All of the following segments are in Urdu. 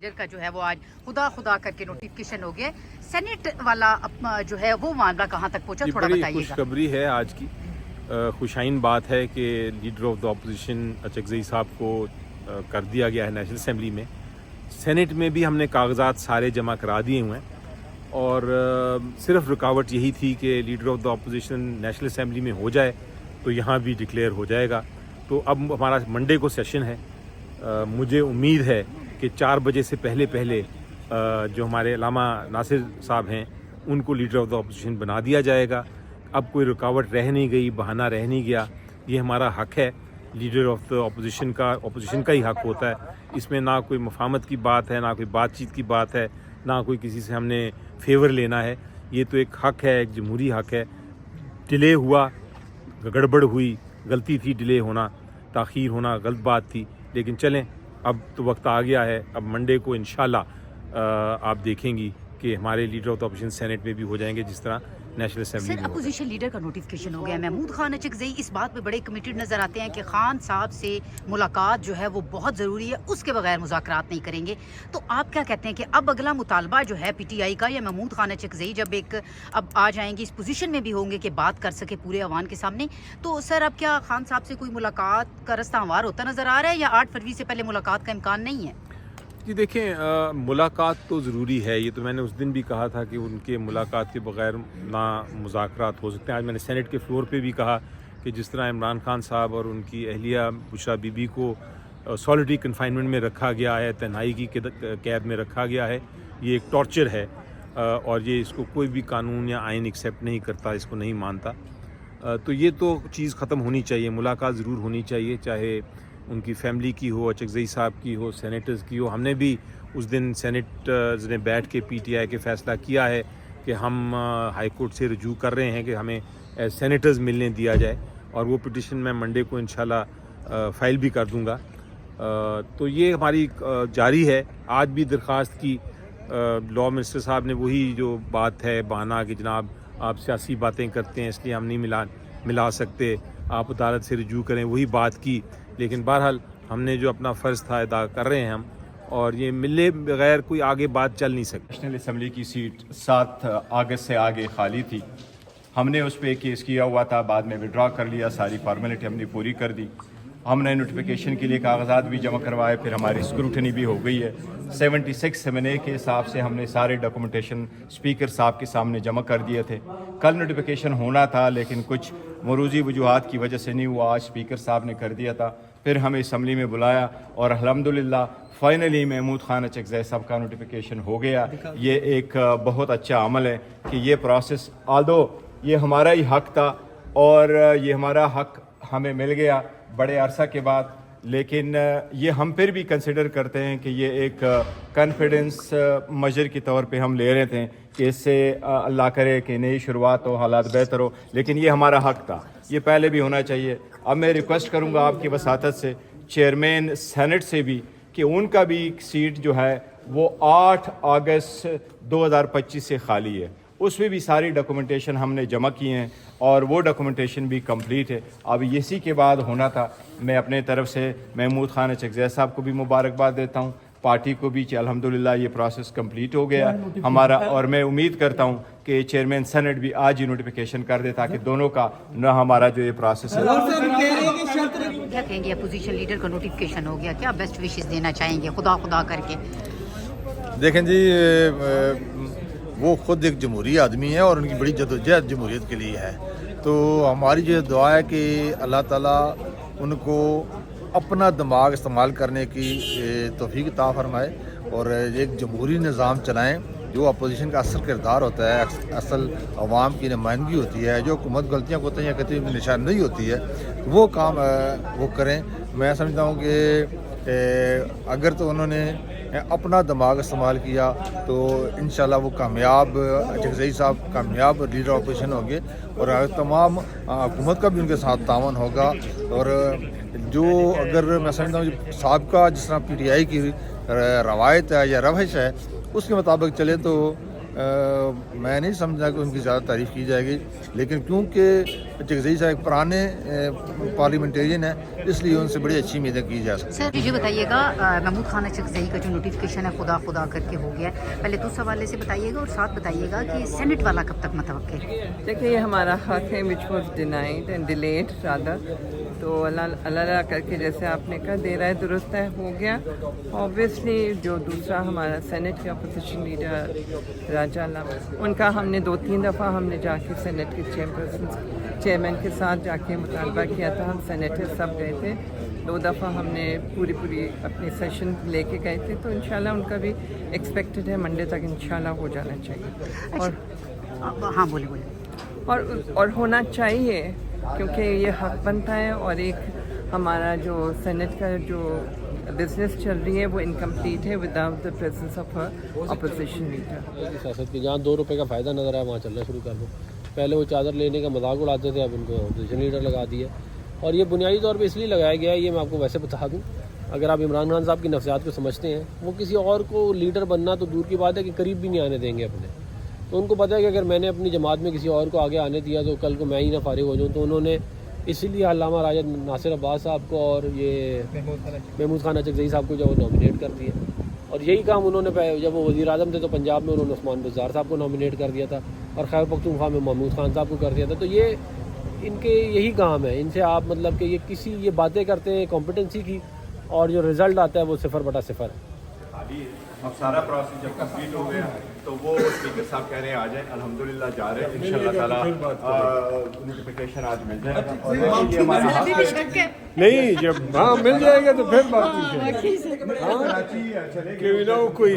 کا جو ہے وہ آج خدا خدا کر کے نوٹیفکیشن ہو گیا. سینٹ والا جو ہے وہ معاملہ کہاں تک پہنچا, تھوڑا بڑی بتائیے گا. خوشخبری ہے آج کی, خوشائن بات ہے کہ leader of the opposition Achakzai صاحب کو کر دیا گیا ہے نیشنل اسمبلی میں. سینٹ میں بھی ہم نے کاغذات سارے جمع کرا دیے ہوئے ہیں, اور صرف رکاوٹ یہی تھی کہ leader of the opposition national assembly میں ہو جائے تو یہاں بھی ڈکلیئر ہو جائے گا. تو اب ہمارا منڈے کو سیشن ہے. مجھے امید ہے کہ 4 بجے سے پہلے جو ہمارے علامہ ناصر صاحب ہیں ان کو لیڈر آف دا اپوزیشن بنا دیا جائے گا. اب کوئی رکاوٹ رہ نہیں گئی, بہانہ رہ نہیں گیا. یہ ہمارا حق ہے, لیڈر آف دا اپوزیشن کا ہی حق ہوتا ہے. اس میں نہ کوئی مفاہمت کی بات ہے, نہ کوئی بات چیت کی بات ہے, نہ کوئی کسی سے ہم نے فیور لینا ہے. یہ تو ایک حق ہے, ایک جمہوری حق ہے. ڈیلے ہوا, گڑبڑ ہوئی, غلطی تھی, ڈیلے ہونا, تاخیر ہونا غلط بات تھی, لیکن چلیں اب تو وقت آ گیا ہے. اب منڈے کو انشاءاللہ آپ دیکھیں گی کہ ہمارے leader of the opposition senate میں بھی ہو جائیں گے جس طرح نیشنل اسمبلی میں. اپوزیشن لیڈر کا نوٹیفکیشن ہو گیا. محمود خان اچکزئی اس بات پہ بڑے کمیٹڈ نظر آتے ہیں کہ خان صاحب سے ملاقات جو ہے وہ بہت ضروری ہے, اس کے بغیر مذاکرات نہیں کریں گے. تو آپ کیا کہتے ہیں کہ اب اگلا مطالبہ جو ہے پی ٹی آئی کا یا محمود خان اچکزئی جب ایک اب آ جائیں گے اس پوزیشن میں بھی ہوں گے کہ بات کر سکے پورے عوام کے سامنے, تو سر اب کیا خان صاحب سے کوئی ملاقات کا رستہ ہموار ہوتا نظر آ رہا ہے یا 8 فروری سے پہلے ملاقات کا امکان نہیں ہے؟ جی دیکھیں, ملاقات تو ضروری ہے. یہ تو میں نے اس دن بھی کہا تھا کہ ان کے ملاقات کے بغیر نہ مذاکرات ہو سکتے ہیں. آج میں نے سینٹ کے فلور پہ بھی کہا کہ جس طرح عمران خان صاحب اور ان کی اہلیہ بشرا بی بی کو سالیٹری کنفائنمنٹ میں رکھا گیا ہے, تنہائی کی قید میں رکھا گیا ہے, یہ ایک ٹارچر ہے, اور یہ اس کو کوئی بھی قانون یا آئین ایکسیپٹ نہیں کرتا, اس کو نہیں مانتا. تو یہ تو چیز ختم ہونی چاہیے. ملاقات ضرور ہونی چاہیے, چاہے ان کی فیملی کی ہو, اچکزئی صاحب کی ہو, سینیٹرز کی ہو. ہم نے بھی اس دن سینیٹرز نے بیٹھ کے پی ٹی آئی کے فیصلہ کیا ہے کہ ہم ہائی کورٹ سے رجوع کر رہے ہیں کہ ہمیں سینیٹرز ملنے دیا جائے, اور وہ پٹیشن میں منڈے کو انشاءاللہ فائل بھی کر دوں گا. تو یہ ہماری جاری ہے. آج بھی درخواست کی, لاء منسٹر صاحب نے وہی جو بات ہے بہانہ کہ جناب آپ سیاسی باتیں کرتے ہیں اس لیے ہم نہیں ملا سکتے, آپ عدالت سے رجوع کریں, وہی بات کی. لیکن بہرحال ہم نے جو اپنا فرض تھا ادا کر رہے ہیں ہم, اور یہ ملے بغیر کوئی آگے بات چل نہیں سکتی. نیشنل اسمبلی کی سیٹ 7 اگست سے آگے خالی تھی. ہم نے اس پہ کیس کیا ہوا تھا, بعد میں وڈرا کر لیا, ساری فارمیلٹی ہم نے پوری کر دی. ہم نے نوٹیفیکیشن کے لیے کاغذات بھی جمع کروائے, پھر ہماری اسکروٹنی بھی ہو گئی ہے. 76 7A کے حساب سے ہم نے سارے ڈاکومنٹیشن اسپیکر صاحب کے سامنے جمع کر دیے تھے. کل نوٹیفیکیشن ہونا تھا لیکن کچھ مروزی وجوہات کی وجہ سے نہیں ہوا. آج اسپیکر صاحب نے کر دیا تھا, پھر ہمیں اسمبلی میں بلایا, اور الحمدللہ فائنلی محمود خان اچکزئی صاحب کا نوٹیفیکیشن ہو گیا. یہ ایک بہت اچھا عمل ہے کہ یہ پروسیس, آلدو یہ ہمارا ہی حق تھا اور یہ ہمارا حق ہمیں مل گیا بڑے عرصہ کے بعد, لیکن یہ ہم پھر بھی کنسیڈر کرتے ہیں کہ یہ ایک کانفیڈنس میجر کے طور پہ ہم لے رہے تھے کہ اس سے اللہ کرے کہ نئی شروعات ہو, حالات بہتر ہو, لیکن یہ ہمارا حق تھا, یہ پہلے بھی ہونا چاہیے. اب میں ریکویسٹ کروں گا آپ کی وساطت سے چیئرمین سینٹ سے بھی کہ ان کا بھی سیٹ جو ہے وہ 8 اگست 2025 سے خالی ہے. اس میں بھی ساری ڈاکومنٹیشن ہم نے جمع کی ہیں اور وہ ڈاکومنٹیشن بھی کمپلیٹ ہے. اب اسی کے بعد ہونا تھا. میں اپنے طرف سے محمود خان اچکزئی صاحب کو بھی مبارکباد دیتا ہوں, پارٹی کو بھی, کہ الحمدللہ یہ پروسیس کمپلیٹ ہو گیا ہمارا, اور میں امید کرتا ہوں کہ چیئرمین سینٹ بھی آج ہی نوٹیفیکیشن کر دے تاکہ دونوں کا نہ ہمارا جو یہ پروسیس ہے. کیا کہیں گے, اپوزیشن لیڈر کا نوٹیفکیشن ہو گیا, کیا بیسٹ وشز دینا چاہیں گے خدا کر کے؟ دیکھیں جی, وہ خود ایک جمہوری آدمی ہے اور ان کی بڑی جدوجہد جمہوریت کے لیے ہے. تو ہماری جو دعا ہے کہ اللہ تعالیٰ ان کو اپنا دماغ استعمال کرنے کی توفیق عطا فرمائے اور ایک جمہوری نظام چلائیں. جو اپوزیشن کا اصل کردار ہوتا ہے, اصل عوام کی نمائندگی ہوتی ہے, جو حکومت غلطیاں ہوتی ہیں یا کتنی نشاندہی ہوتی ہے, وہ کام وہ کریں. میں سمجھتا ہوں کہ اگر تو انہوں نے اپنا دماغ استعمال کیا تو انشاءاللہ وہ کامیاب, اچکزئی صاحب کامیاب لیڈر اپوزیشن ہوں گے, اور تمام حکومت کا بھی ان کے ساتھ تعاون ہوگا. اور جو اگر میں سمجھتا ہوں سابقہ جس طرح پی ٹی آئی کی روایت ہے یا روش ہے اس کے مطابق چلے تو میں نہیں سمجھا کہ ان کی زیادہ تعریف کی جائے گی، لیکن کیونکہ چغزئی صاحب ایک پرانے پارلیمنٹیرین ہیں، اس لیے ان سے بڑی اچھی امیدیں کی جا سکتی ہیں۔ سر یہ بتائیے گا محمود خان اچکزئی کا جو نوٹیفیکیشن ہے خدا خدا کر کے ہو گیا ہے، پہلے تو اس حوالے سے بتائیے گا اور ساتھ بتائیے گا کہ سینٹ والا کب تک متوقع ہے؟ دیکھیں یہ ہمارا حق ہے which was denied and delayed rather, تو اللہ کر کے جیسے آپ نے کہا دے رہا ہے درست ہے ہو گیا۔ اوبویسلی جو دوسرا ہمارا سینٹ کے اپوزیشن لیڈر راجا ان کا ہم نے 2-3 دفعہ ہم نے جا کے سینٹ کے چیئرمین کے ساتھ جا کے مطالبہ کیا تھا، ہم سینیٹر سب گئے تھے 2 دفعہ، ہم نے پوری اپنی سیشن لے کے گئے تھے، تو انشاءاللہ ان کا بھی ایکسپیکٹڈ ہے منڈے تک انشاءاللہ ہو جانا چاہیے ہاں بولے اور ہونا چاہیے کیونکہ یہ حق بنتا ہے، اور ایک ہمارا جو سینٹ کا جو بزنس چل رہی ہے وہ انکمپلیٹ ہے without the presence of opposition leader. سیاست کی جہاں 2 روپے کا فائدہ نظر آیا وہاں چلنا شروع کر دو۔ پہلے وہ چادر لینے کا مذاق اڑاتے تھے، اب ان کو اپوزیشن لیڈر لگا دیا، اور یہ بنیادی طور پہ اس لیے لگایا گیا ہے، یہ میں آپ کو ویسے بتا دوں، اگر آپ عمران خان صاحب کی نفسیات کو سمجھتے ہیں، وہ کسی اور کو لیڈر بننا تو دور کی بات ہے کہ قریب بھی نہیں آنے دیں گے اپنے، تو ان کو پتہ ہے کہ اگر میں نے اپنی جماعت میں کسی اور کو آگے آنے دیا تو کل کو میں ہی نہ فارغ ہو جاؤں، تو انہوں نے اسی لیے علامہ راجہ ناصر عباس صاحب کو اور یہ محمود خان اچکزئی صاحب کو جو نامینیٹ کر دیا، اور یہی کام انہوں نے جب وہ وزیر اعظم تھے تو پنجاب میں انہوں نے عثمان بزدار صاحب کو نامینیٹ کر دیا تھا، اور خیبر پختونخوا میں محمود خان صاحب کو کر دیا تھا، تو یہ ان کے یہی کام ہے، ان سے آپ مطلب کہ یہ باتیں کرتے ہیں کمپیٹنسی کی، اور جو رزلٹ آتا ہے وہ 0/0 ہے۔ اب سارا پروسیس جب کمپلیٹ ہو گیا تو وہ اسپیکر صاحب کہہ رہے ہیں آ جائیں، الحمدللہ جا رہے ہیں، انشاءاللہ تعالیٰ نوٹیفیکیشن آج مل جائے گا، اور یہ ہمارا حق ہے۔ نہیں جب ہاں مل جائے گا تو پھر بات کوئی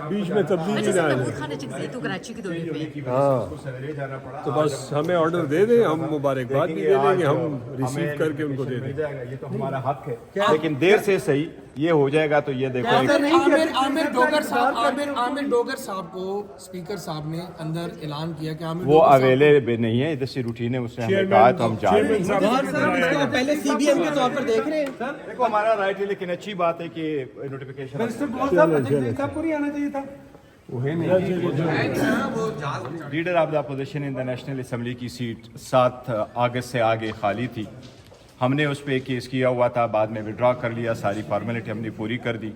بیچ میں تبدیلی نہ آئے، محمود خان اچکزئی تو کراچی کے دورے پہ ہیں۔ ہاں تو بس ہمیں آرڈر دے دیں، ہم مبارکباد بھی دے دیں گے، ہم ریسیو کر کے ان کو دے دیں گے، یہ تو ہمارا حق ہے، لیکن دیر سے صحیح یہ ہو جائے گا تو یہ دیکھو عامر ڈوگر صاحب کو اسپیکر صاحب نے اندر اعلان کیا کہ عامر وہ اویلیبل نہیں ہے، ادھر سے روٹین ہے، اس نے ہمیں کہا تو ہم جا رہے ہیں۔ پہلے سی بی ایم کے طور پر دیکھ رہے ہیں۔ دیکھو ہمارا رائٹ ہے، لیکن اچھی بات ہے کہ notification leader of the opposition in the national assembly کی سیٹ 7 اگست سے آگے خالی تھی، ہم نے اس پہ کیس کیا ہوا تھا، بعد میں وڈرا کر لیا، ساری فارمیلٹی ہم نے پوری کر دی،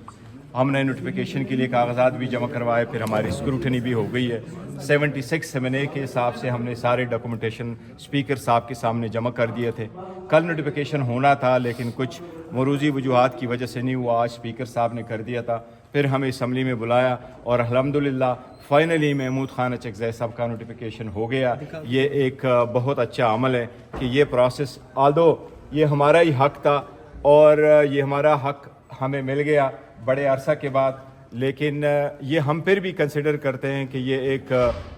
ہم نے نوٹیفیکیشن کے لیے کاغذات بھی جمع کروائے، پھر ہماری اسکروٹنی بھی ہو گئی ہے، 76(7)A کے حساب سے ہم نے سارے ڈاکومنٹیشن اسپیکر صاحب کے سامنے جمع کر دیے تھے۔ کل نوٹیفیکیشن ہونا تھا لیکن کچھ مروزی وجوہات کی وجہ سے نہیں ہوا، آج اسپیکر صاحب نے کر دیا تھا، پھر ہمیں اسمبلی میں بلایا، اور الحمدللہ فائنلی محمود خان اچکزئی صاحب کا نوٹیفیکیشن ہو گیا۔ یہ ایک بہت اچھا عمل ہے کہ یہ پروسیس آلدو یہ ہمارا ہی حق تھا، اور یہ ہمارا حق ہمیں مل گیا بڑے عرصہ کے بعد، لیکن یہ ہم پھر بھی کنسیڈر کرتے ہیں کہ یہ ایک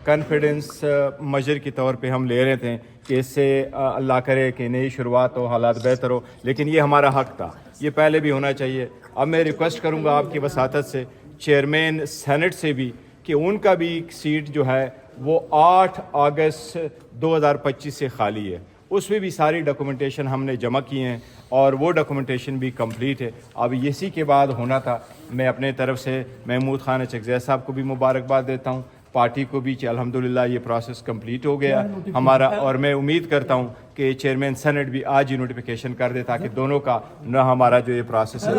کانفیڈنس میجر کے طور پہ ہم لے رہے تھے کہ اس سے اللہ کرے کہ نئی شروعات ہو، حالات بہتر ہو، لیکن یہ ہمارا حق تھا، یہ پہلے بھی ہونا چاہیے۔ اب میں ریکویسٹ کروں گا آپ کی وساطت سے چیئرمین سینٹ سے بھی کہ ان کا بھی سیٹ جو ہے وہ 8 اگست 2025 سے خالی ہے، اس میں بھی ساری ڈاکومنٹیشن ہم نے جمع کی ہیں، اور وہ ڈاکومنٹیشن بھی کمپلیٹ ہے۔ اب اسی کے بعد ہونا تھا، میں اپنے طرف سے محمود خان اچکزئی صاحب کو بھی مبارکباد دیتا ہوں، پارٹی کو بھی، الحمدللہ یہ پروسیس کمپلیٹ ہو گیا ہمارا، اور میں امید کرتا ہوں کہ چیئرمین سینٹ بھی آج ہی نوٹیفیکیشن کر دے تاکہ دونوں کا نہ ہمارا جو یہ پروسیس ہے